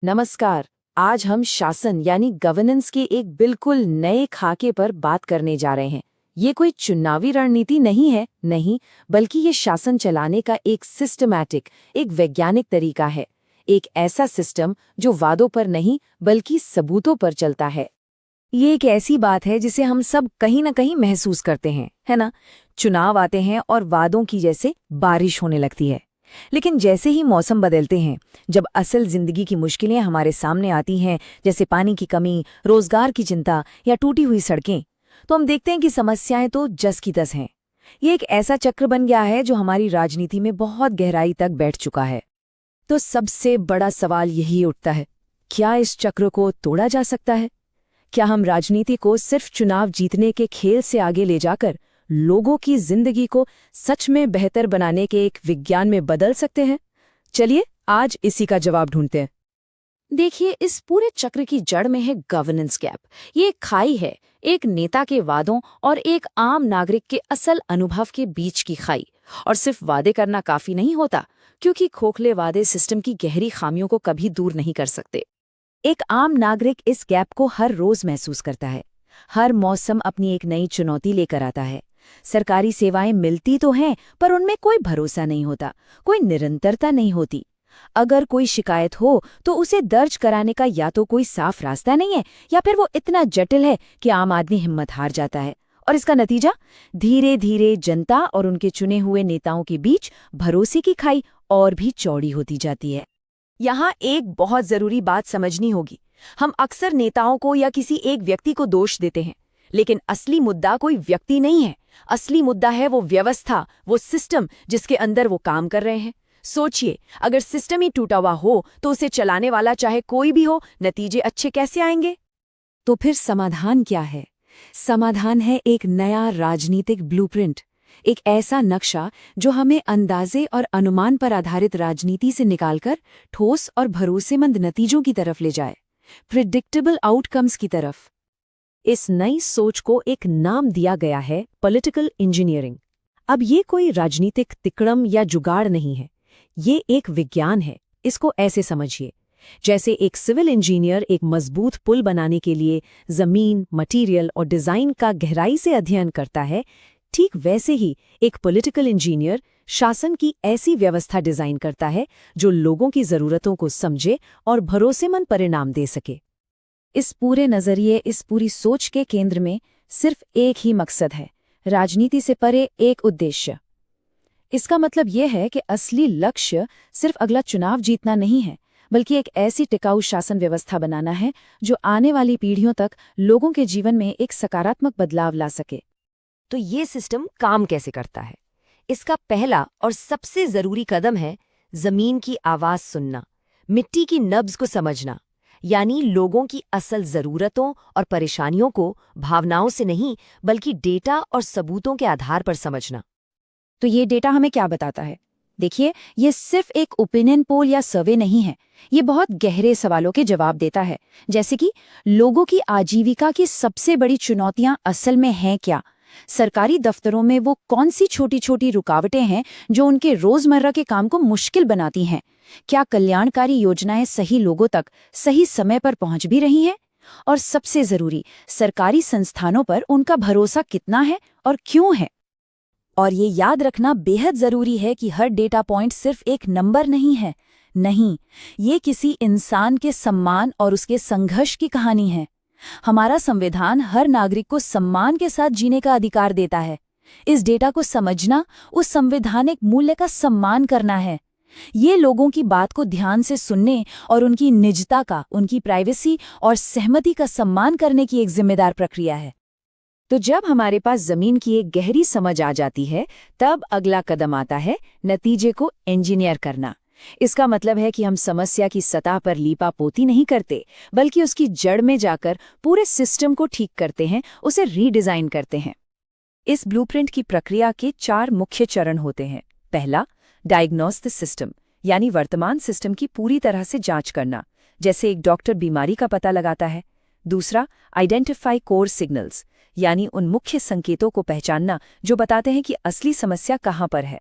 नमस्कार। आज हम शासन यानी गवर्नेंस के एक बिल्कुल नए खाके पर बात करने जा रहे हैं। ये कोई चुनावी रणनीति नहीं है, नहीं, बल्कि ये शासन चलाने का एक सिस्टमैटिक, एक वैज्ञानिक तरीका है। एक ऐसा सिस्टम जो वादों पर नहीं बल्कि सबूतों पर चलता है। ये एक ऐसी बात है जिसे हम सब कहीं ना कहीं महसूस करते हैं, है ना? चुनाव आते हैं और वादों की जैसे बारिश होने लगती है। लेकिन जैसे ही मौसम बदलते हैं, जब असल जिंदगी की मुश्किलें हमारे सामने आती हैं, जैसे पानी की कमी, रोजगार की चिंता या टूटी हुई सड़कें, तो हम देखते हैं कि समस्याएं तो जस की तस हैं। ये एक ऐसा चक्र बन गया है जो हमारी राजनीति में बहुत गहराई तक बैठ चुका है। तो सबसे बड़ा सवाल यही उठता है, क्या इस चक्र को तोड़ा जा सकता है? क्या हम राजनीति को सिर्फ चुनाव जीतने के खेल से आगे ले जाकर लोगों की जिंदगी को सच में बेहतर बनाने के एक विज्ञान में बदल सकते हैं? चलिए आज इसी का जवाब ढूंढते हैं। देखिए, इस पूरे चक्र की जड़ में है गवर्नेंस गैप। ये एक खाई है, एक नेता के वादों और एक आम नागरिक के असल अनुभव के बीच की खाई। और सिर्फ वादे करना काफी नहीं होता, क्योंकि खोखले वादे सिस्टम की गहरी खामियों को कभी दूर नहीं कर सकते। एक आम नागरिक इस गैप को हर रोज महसूस करता है। हर मौसम अपनी एक नई चुनौती लेकर आता है। सरकारी सेवाएं मिलती तो हैं, पर उनमें कोई भरोसा नहीं होता, कोई निरंतरता नहीं होती। अगर कोई शिकायत हो तो उसे दर्ज कराने का या तो कोई साफ रास्ता नहीं है, या फिर वो इतना जटिल है कि आम आदमी हिम्मत हार जाता है। और इसका नतीजा, धीरे धीरे जनता और उनके चुने हुए नेताओं के बीच भरोसे की खाई और भी चौड़ी होती जाती है। यहाँ एक बहुत जरूरी बात समझनी होगी। हम अक्सर नेताओं को या किसी एक व्यक्ति को दोष देते हैं, लेकिन असली मुद्दा कोई व्यक्ति नहीं है। असली मुद्दा है वो व्यवस्था, वो सिस्टम जिसके अंदर वो काम कर रहे हैं। सोचिए, अगर सिस्टम ही टूटा हुआ हो तो उसे चलाने वाला चाहे कोई भी हो, नतीजे अच्छे कैसे आएंगे? तो फिर समाधान क्या है? समाधान है एक नया राजनीतिक ब्लूप्रिंट, एक ऐसा नक्शा जो हमें अंदाजे और अनुमान पर आधारित राजनीति से निकालकर ठोस और भरोसेमंद नतीजों की तरफ ले जाए, प्रिडिक्टेबल आउटकम्स की तरफ। इस नई सोच को एक नाम दिया गया है पॉलिटिकल इंजीनियरिंग। अब ये कोई राजनीतिक तिकड़म या जुगाड़ नहीं है, ये एक विज्ञान है। इसको ऐसे समझिए, जैसे एक सिविल इंजीनियर एक मजबूत पुल बनाने के लिए जमीन, मटेरियल और डिजाइन का गहराई से अध्ययन करता है, ठीक वैसे ही एक पॉलिटिकल इंजीनियर शासन की ऐसी व्यवस्था डिजाइन करता है जो लोगों की जरूरतों को समझे और भरोसेमंद परिणाम दे सके। इस पूरे नजरिए, इस पूरी सोच के केंद्र में सिर्फ एक ही मकसद है, राजनीति से परे एक उद्देश्य। इसका मतलब यह है कि असली लक्ष्य सिर्फ अगला चुनाव जीतना नहीं है, बल्कि एक ऐसी टिकाऊ शासन व्यवस्था बनाना है जो आने वाली पीढ़ियों तक लोगों के जीवन में एक सकारात्मक बदलाव ला सके। तो ये सिस्टम काम कैसे करता है? इसका पहला और सबसे जरूरी कदम है जमीन की आवाज सुनना, मिट्टी की नब्ज को समझना, यानी लोगों की असल जरूरतों और परेशानियों को भावनाओं से नहीं बल्कि डेटा और सबूतों के आधार पर समझना। तो ये डेटा हमें क्या बताता है? देखिए, ये सिर्फ एक ओपिनियन पोल या सर्वे नहीं है, ये बहुत गहरे सवालों के जवाब देता है। जैसे कि लोगों की आजीविका की सबसे बड़ी चुनौतियां असल में हैं क्या? सरकारी दफ्तरों में वो कौन सी छोटी छोटी रुकावटें हैं जो उनके रोजमर्रा के काम को मुश्किल बनाती हैं? क्या कल्याणकारी योजनाएं सही लोगों तक सही समय पर पहुंच भी रही हैं? और सबसे जरूरी, सरकारी संस्थानों पर उनका भरोसा कितना है और क्यों है? और ये याद रखना बेहद जरूरी है कि हर डेटा पॉइंट सिर्फ एक नंबर नहीं है। नहीं, ये किसी इंसान के सम्मान और उसके संघर्ष की कहानी है। हमारा संविधान हर नागरिक को सम्मान के साथ जीने का अधिकार देता है। इस डेटा को समझना उस संवैधानिक मूल्य का सम्मान करना है। ये लोगों की बात को ध्यान से सुनने और उनकी निजता का, उनकी प्राइवेसी और सहमति का सम्मान करने की एक जिम्मेदार प्रक्रिया है। तो जब हमारे पास जमीन की एक गहरी समझ आ जाती है, तब अगला कदम आता है नतीजे को इंजीनियर करना। इसका मतलब है कि हम समस्या की सतह पर लीपापोती नहीं करते, बल्कि उसकी जड़ में जाकर पूरे सिस्टम को ठीक करते हैं, उसे रीडिजाइन करते हैं। इस ब्लूप्रिंट की प्रक्रिया के 4 मुख्य चरण होते हैं। पहला, डायग्नोस द सिस्टम, यानी वर्तमान सिस्टम की पूरी तरह से जांच करना, जैसे एक डॉक्टर बीमारी का पता लगाता है। दूसरा, आइडेंटिफाई कोर सिग्नल्स, यानी उन मुख्य संकेतों को पहचानना जो बताते हैं कि असली समस्या कहाँ पर है।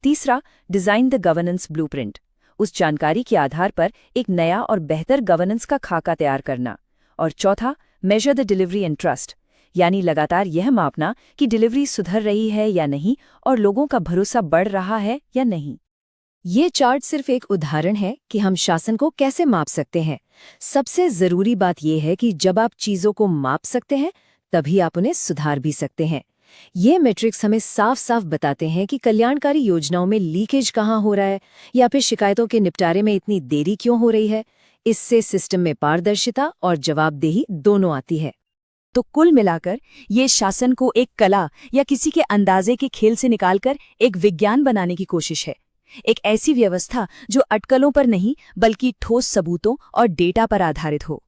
तीसरा, डिजाइन द गवर्नेंस ब्लूप्रिंट, उस जानकारी के आधार पर एक नया और बेहतर गवर्नेंस का खाका तैयार करना। और चौथा, measure the delivery and trust, यानी लगातार यह मापना कि डिलीवरी सुधर रही है या नहीं और लोगों का भरोसा बढ़ रहा है या नहीं। ये चार्ट सिर्फ एक उदाहरण है कि हम शासन को कैसे माप सकते हैं। सबसे जरूरी बात यह है कि जब आप चीजों को माप सकते हैं तभी आप उन्हें सुधार भी सकते हैं। ये मैट्रिक्स हमें साफ साफ बताते हैं कि कल्याणकारी योजनाओं में लीकेज कहाँ हो रहा है या फिर शिकायतों के निपटारे में इतनी देरी क्यों हो रही है। इससे सिस्टम में पारदर्शिता और जवाबदेही दोनों आती है। तो कुल मिलाकर ये शासन को एक कला या किसी के अंदाजे के खेल से निकालकर एक विज्ञान बनाने की कोशिश है। एक ऐसी व्यवस्था जो अटकलों पर नहीं बल्कि ठोस सबूतों और डेटा पर आधारित हो।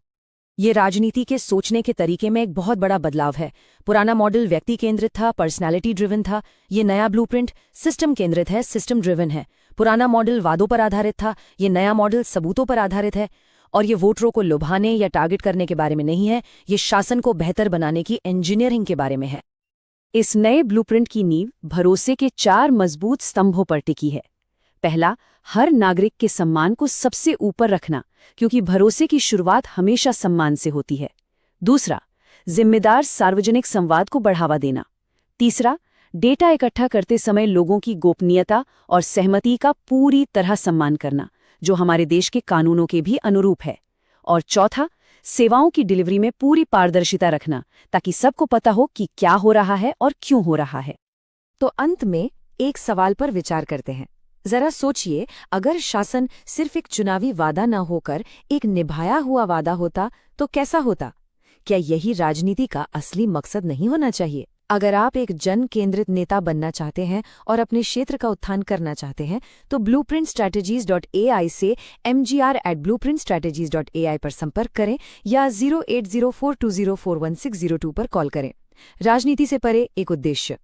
ये राजनीति के सोचने के तरीके में एक बहुत बड़ा बदलाव है। पुराना मॉडल व्यक्ति केंद्रित था, पर्सनैलिटी ड्रिवन था। ये नया ब्लूप्रिंट सिस्टम केंद्रित है, सिस्टम ड्रिवन है। पुराना मॉडल वादों पर आधारित था, ये नया मॉडल सबूतों पर आधारित है। और ये वोटरों को लुभाने या टारगेट करने के बारे में नहीं है, ये शासन को बेहतर बनाने की इंजीनियरिंग के बारे में है। इस नए ब्लूप्रिंट की नींव भरोसे के 4 मजबूत स्तंभों पर टिकी है। पहला, हर नागरिक के सम्मान को सबसे ऊपर रखना, क्योंकि भरोसे की शुरुआत हमेशा सम्मान से होती है। दूसरा, जिम्मेदार सार्वजनिक संवाद को बढ़ावा देना। तीसरा, डेटा इकट्ठा करते समय लोगों की गोपनीयता और सहमति का पूरी तरह सम्मान करना, जो हमारे देश के कानूनों के भी अनुरूप है। और चौथा, सेवाओं की डिलीवरी में पूरी पारदर्शिता रखना, ताकि सबको पता हो कि क्या हो रहा है और क्यों हो रहा है। तो अंत में एक सवाल पर विचार करते हैं। जरा सोचिए, अगर शासन सिर्फ एक चुनावी वादा न होकर एक निभाया हुआ वादा होता तो कैसा होता? क्या यही राजनीति का असली मकसद नहीं होना चाहिए? अगर आप एक जन केंद्रित नेता बनना चाहते हैं और अपने क्षेत्र का उत्थान करना चाहते हैं तो blueprintstrategies.ai से mgr@blueprintstrategies.ai पर संपर्क करें या 08042041602 पर कॉल करें। राजनीति से परे एक उद्देश्य।